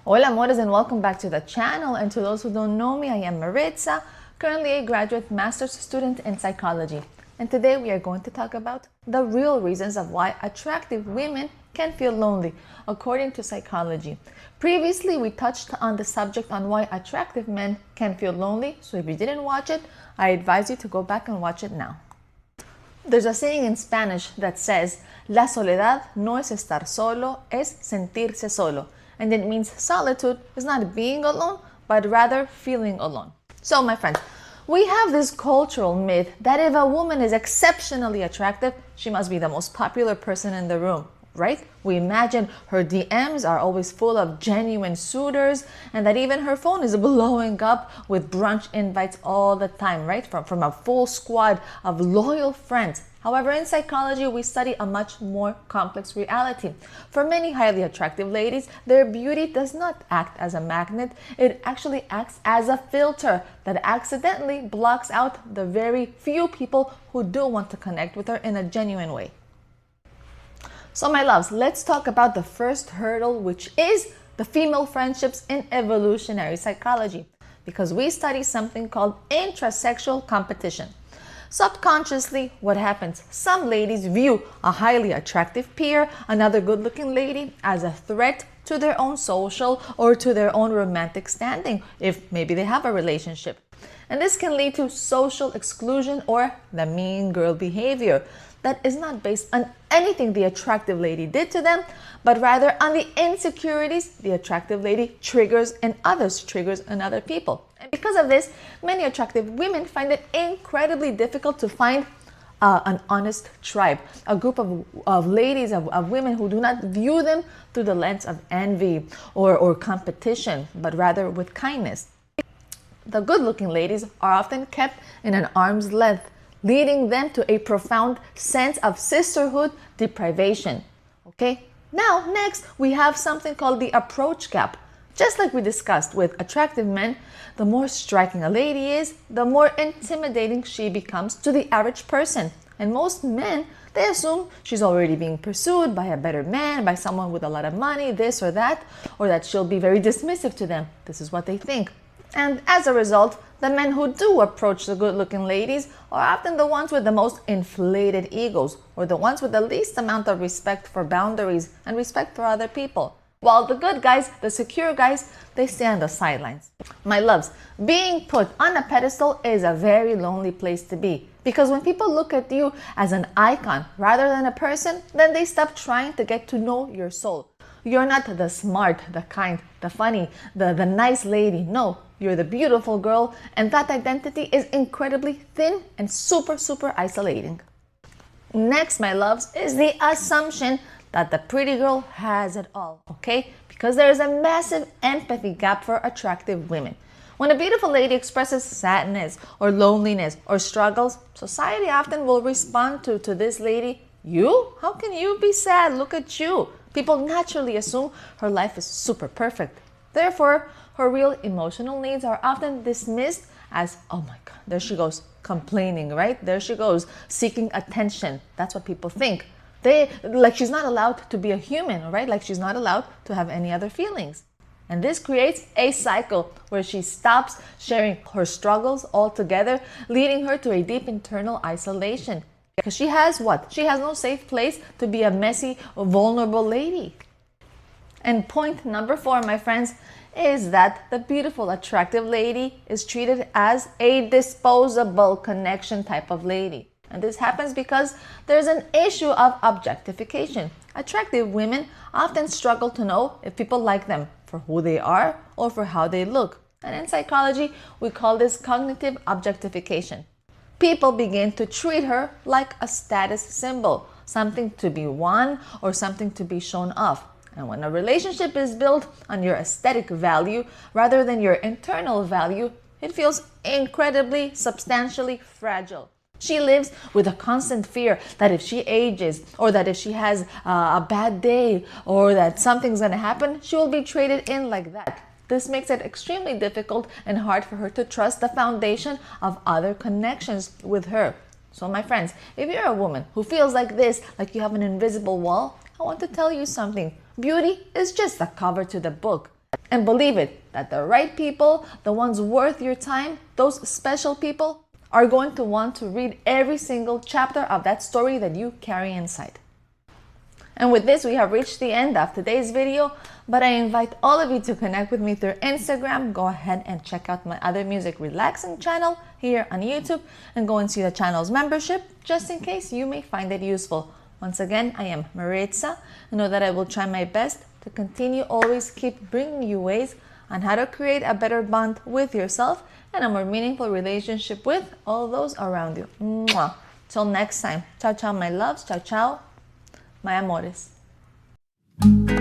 Hola amores, and welcome back to the channel. And to those who don't know me, I am Maritza, currently a graduate master's student in psychology. And today we are going to talk about the real reasons of why attractive women can feel lonely, according to psychology. Previously, we touched on the subject on why attractive men can feel lonely. So if you didn't watch it, I advise you to go back and watch it now. There's a saying in Spanish that says, La soledad no es estar solo, es sentirse solo. And it means solitude is not being alone, but rather feeling alone. So my friends, we have this cultural myth that if a woman is exceptionally attractive, she must be the most popular person in the room, right? We imagine her DMs are always full of genuine suitors and that even her phone is blowing up with brunch invites all the time, right? From a full squad of loyal friends. However, in psychology, we study a much more complex reality. For many highly attractive ladies, their beauty does not act as a magnet. It actually acts as a filter that accidentally blocks out the very few people who do want to connect with her in a genuine way. So my loves, let's talk about the first hurdle, which is the female friendships in evolutionary psychology, because we study something called intrasexual competition. Subconsciously, what happens? Some ladies view a highly attractive peer, another good-looking lady, as a threat to their own social or to their own romantic standing, if maybe they have a relationship. And this can lead to social exclusion or the mean girl behavior that is not based on anything the attractive lady did to them, but rather on the insecurities the attractive lady triggers and others triggers in other people. And because of this, many attractive women find it incredibly difficult to find an honest tribe, a group of ladies, of women who do not view them through the lens of envy or competition, but rather with kindness. The good-looking ladies are often kept in an arm's length, leading them to a profound sense of sisterhood deprivation. Okay, now next we have something called the approach gap. Just like we discussed with attractive men, the more striking a lady is, the more intimidating she becomes to the average person. And most men, they assume she's already being pursued by a better man, by someone with a lot of money, this or that she'll be very dismissive to them. This is what they think. And as a result, the men who do approach the good-looking ladies are often the ones with the most inflated egos, or the ones with the least amount of respect for boundaries and respect for other people. While the good guys, the secure guys, they stay on the sidelines. My loves, being put on a pedestal is a very lonely place to be, because when people look at you as an icon rather than a person, then they stop trying to get to know your soul. You're not the smart, the kind, the funny, the nice lady. No, you're the beautiful girl, and that identity is incredibly thin and super isolating. Next, my loves, is the assumption that the pretty girl has it all, okay? Because there is a massive empathy gap for attractive women. When a beautiful lady expresses sadness or loneliness or struggles, society often will respond to this lady, "You? How can you be sad? Look at you." People naturally assume her life is super perfect. Therefore, her real emotional needs are often dismissed as, "Oh my God, there she goes, complaining," right? There she goes, seeking attention. That's what people think. Like she's not allowed to be a human, right? Like she's not allowed to have any other feelings. And this creates a cycle where she stops sharing her struggles altogether, leading her to a deep internal isolation. Because she has what? She has no safe place to be a messy, vulnerable lady. And point number 4, my friends, is that the beautiful, attractive lady is treated as a disposable connection type of lady. And this happens because there's an issue of objectification. Attractive women often struggle to know if people like them for who they are or for how they look. And in psychology, we call this cognitive objectification. People begin to treat her like a status symbol, something to be won or something to be shown off. And when a relationship is built on your aesthetic value rather than your internal value, it feels incredibly, substantially fragile. She lives with a constant fear that if she ages, or that if she has a bad day, or that something's going to happen, she will be traded in like that. This makes it extremely difficult and hard for her to trust the foundation of other connections with her. So my friends, if you're a woman who feels like this, like you have an invisible wall, I want to tell you something. Beauty is just the cover to the book. And believe it, that the right people, the ones worth your time, those special people, are going to want to read every single chapter of that story that you carry inside. And with this, we have reached the end of today's video, but I invite all of you to connect with me through Instagram. Go ahead and check out my other music relaxing channel here on YouTube and go and see the channel's membership, just in case you may find it useful. Once again, I am Maritza. Know that I will try my best to continue always keep bringing you ways on how to create a better bond with yourself and a more meaningful relationship with all those around you. Mwah. Till next time. Ciao, ciao, my loves. Ciao, ciao, my amores. Ooh.